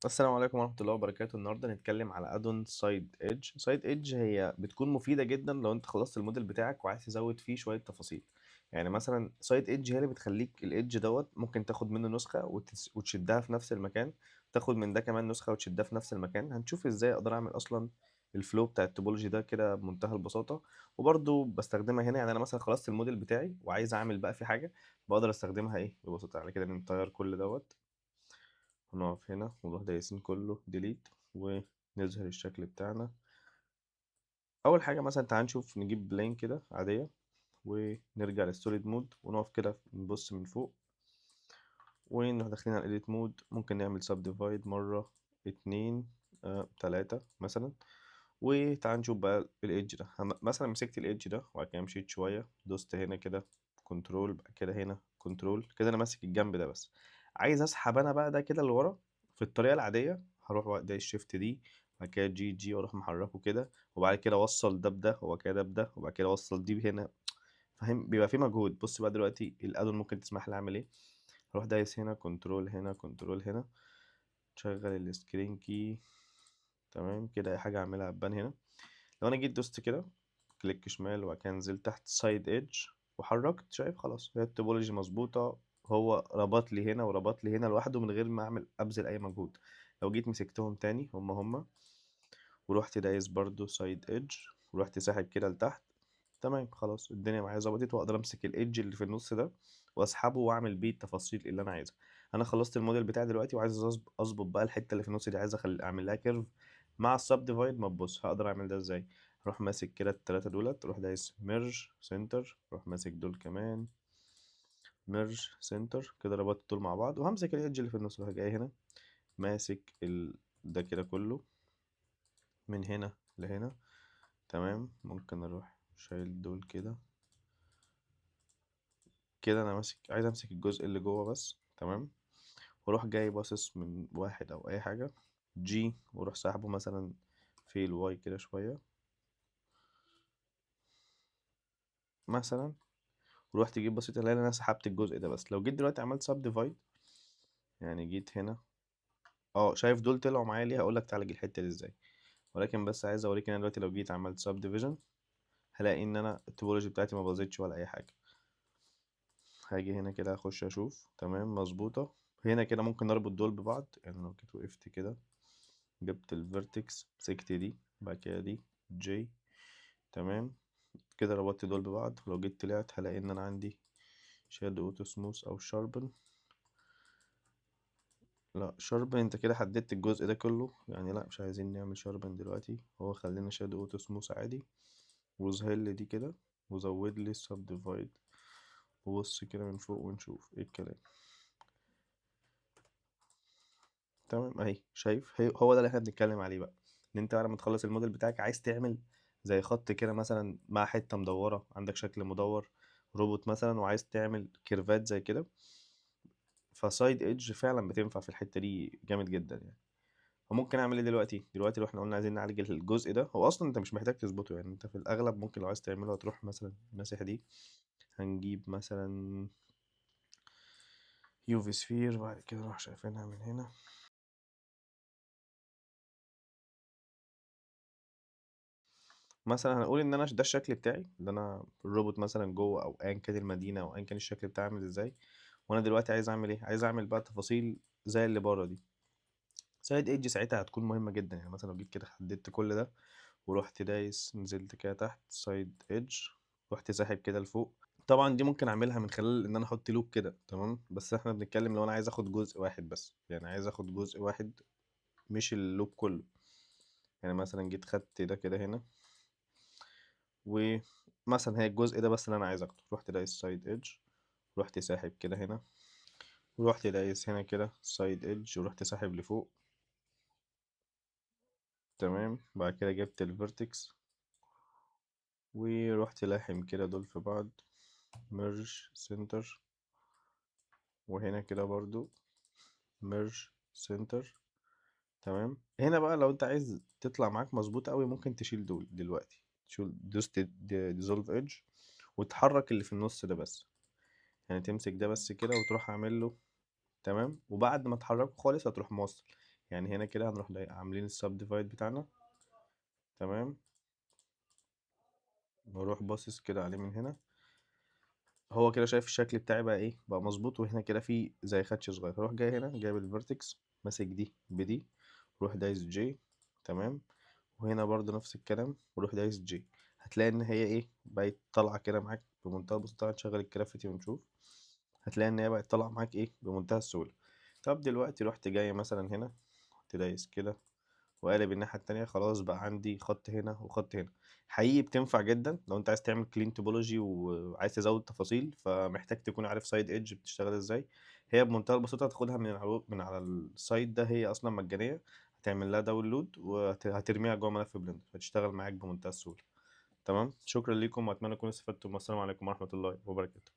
السلام عليكم ورحمة الله وبركاته. النهارده هنتكلم على ادون سايد ايدج. سايد ايدج هي بتكون مفيدة جدا لو انت خلصت الموديل بتاعك وعايز تزود فيه شوية تفاصيل. يعني مثلا سايد ايدج هي اللي بتخليك الايدج دوت ممكن تاخد منه نسخة وتشدها في نفس المكان، تاخد من ده كمان نسخة وتشدها في نفس المكان. هنشوف ازاي اقدر اعمل اصلا الفلو بتاع التوبولوجي ده كده بمنتهى البساطة. وبرضو بستخدمها هنا، يعني انا مثلا خلصت الموديل بتاعي وعايز اعمل بقى فيه حاجة، بقدر استخدمها ايه ببساطة. على كده نطير كل دوت ونقف هنا ونروح دايسين كله ديليت ونظهر الشكل بتاعنا. اول حاجه مثلا تعال نشوف نجيب بلين كده عاديه ونرجع للسوليد مود ونقف كده نبص من فوق ونروح داخلين على الايديت مود. ممكن نعمل سب ديفايد مره اتنين تلاتة مثلا. وتعال نشوف بقى الايدج ده. مثلا مسكت الايدج ده وبعد كده مشيت شويه دوست هنا كده كنترول، بعد كده هنا كنترول، كده انا ماسك الجنب ده بس. عايز اسحب انا بقى ده كده لورا في الطريقه العاديه، هروح ده الشيفت دي، بعد كده جي واروح محركه كده، وبعد كده اوصل ده بده وبعد كده ده بده وبعد كده اوصل دي هنا. فاهم؟ بيبقى في مجهود. بص بقى دلوقتي الادون ممكن تسمح لي اعمل ايه. هروح دايس هنا كنترول هنا كنترول هنا، شغل السكرين كي. تمام كده، اي حاجه اعملها هتبان هنا. لو انا جيت دوست كده كليك شمال وبعد كده نزلت تحت سايد ايدج وحركت، شايف خلاص هي التوبولوجي مظبوطه. هو ربط لي هنا وربط لي هنا لوحده من غير ما ابذل اي مجهود. لو جيت مسكتهم تاني هما ورحت دايس برضو سايد ايدج ورحت ساحب كده لتحت، تمام خلاص الدنيا معايا ظبطت، واقدر امسك الايدج اللي في النص ده واسحبه واعمل بيه التفاصيل اللي انا عايزها. انا خلصت الموديل بتاعي دلوقتي وعايز اظبط بقى الحته اللي في النص دي، عايز اعمل لها كيرف مع السب ديفايد. ما تبص هقدر اعمل ده ازاي. اروح ماسك كده التلاته دولت، اروح دايس ميرج سنتر، اروح ماسك دول كمان ميرج سنتر، كده ربطت دول مع بعض. وهمسك الايدج اللي في النص، اروح جاي هنا ماسك ده كده كله من هنا لهنا. تمام، ممكن اروح شايل دول كده. كده انا ماسك، عايز امسك الجزء اللي جوه بس. تمام، واروح جاي باصص من واحد او اي حاجه جي، واروح ساحبه مثلا في الواي كده شويه مثلا، ورحت تجيب بسيط الاقي انا سحبت الجزء ده بس. لو جيت دلوقتي عملت سب ديفايد، يعني جيت هنا شايف دول طلعوا معايا ليه، هقول لك تعالج الحته دي ازاي. ولكن بس عايز اوريك انا دلوقتي لو جيت عملت سب ديفيجن هلاقي ان انا التوبولوجي بتاعتي ما باظتش ولا اي حاجه. هاجي هنا كده اخش اشوف تمام مظبوطه. هنا كده ممكن نربط دول ببعض، يعني لو جيت وقفت كده جبت الفيرتكس مسكت دي بعد كده دي جي، تمام كده ربطت دول ببعض. ولو جيت طلعت هلاقي ان انا عندي شادو اوتو سموث او شاربن. لا شاربن انت كده حددت الجزء ده كله، يعني لا مش عايزين نعمل شاربن دلوقتي، هو خلينا شادو اوتو سموث عادي. وظهر لي دي كده وزود لي السب ديفايد. وبص كده من فوق ونشوف ايه الكلام. تمام اهي، شايف هو ده اللي احنا بنتكلم عليه بقى. ان انت لما تخلص الموديل بتاعك عايز تعمل زي خط كده مثلا مع حتة مدورة، عندك شكل مدور روبوت مثلا وعايز تعمل كيرفات زي كده، فسايد ايدج فعلا بتنفع في الحتة دي جامد جدا يعني. وممكن اعمل ايه دلوقتي لو احنا قلنا عايزين نعالج الجزء ده، هو اصلا انت مش محتاج تظبطه، يعني انت في الاغلب ممكن لو عايز تعمله هتروح مثلا ماسح دي. هنجيب مثلا يوفي سفير، بعد كده نروح شايفينها من هنا. مثلا هنقول ان انا ده الشكل بتاعي اللي انا الروبوت مثلا جوه، او ايا كان المدينه، او ايا كان الشكل بتاعي عامل ازاي. وانا دلوقتي عايز اعمل ايه، عايز اعمل بقى تفاصيل زي اللي بره دي. سايد ايدج ساعتها هتكون مهمه جدا، يعني مثلا لو جيت كده حددت كل ده ورحت دايس نزلت كده تحت سايد ايدج، رحت ساحب كده لفوق. طبعا دي ممكن اعملها من خلال ان انا احط لوب كده، تمام، بس احنا بنتكلم لو انا عايز اخد جزء واحد بس، يعني عايز اخد جزء واحد مش اللوب كله. يعني مثلا جيت خدت ده كده هنا، ومثلا هي الجزء ده بس اللي انا عايز اخده، رحت دايس سايد ايدج رحت ساحب كده هنا، ورحت دايس هنا كده سايد ايدج ورحت ساحب لفوق. تمام، بعد كده جبت الفيرتكس ورحت لاحم كده دول في بعض ميرج سنتر، وهنا كده برضو ميرج سنتر. تمام، هنا بقى لو انت عايز تطلع معاك مظبوط قوي ممكن تشيل دول دلوقتي، تشيل دوست ديزولف ايدج وتحرك اللي في النص ده بس، يعني تمسك ده بس كده وتروح عامل له تمام. وبعد ما تحركه خالص هتروح موصل، يعني هنا كده هنروح عاملين السب ديفايد بتاعنا، تمام، واروح باصص كده عليه من هنا. هو كده شايف الشكل بتاعي بقى ايه، بقى مظبوط، وهنا كده في زي خدش صغير. هروح جاي هنا جايب الفيرتكس ماسك دي بدي، روح دايس جي، تمام، وهنا برضو نفس الكلام، وروح دايس جي. هتلاقي ان هي ايه، بقت طالعه كده معاك بمنتهى البساطه. نشغل الجرافيتي ونشوف، هتلاقي ان هي بقت طالعه معاك ايه بمنتهى السهوله. طب دلوقتي رحت جاي مثلا هنا، رحت دايس كده وقالب الناحية التانية، خلاص بقى عندي خط هنا وخط هنا. حقيقي بتنفع جدا لو انت عايز تعمل كلين توبولوجي وعايز تزود تفاصيل، فمحتاج تكون عارف سايد ايدج بتشتغل ازاي. هي بمنتهى البساطة هتاخدها من على السايت ده، هي اصلا مجانية. هتعمل لها داونلود وهترميها جوه ملف بلندر، هتشتغل معاك بمنتهى السهولة. تمام، شكرا لكم واتمنى تكونوا استفدتم، والسلام عليكم ورحمة الله وبركاته.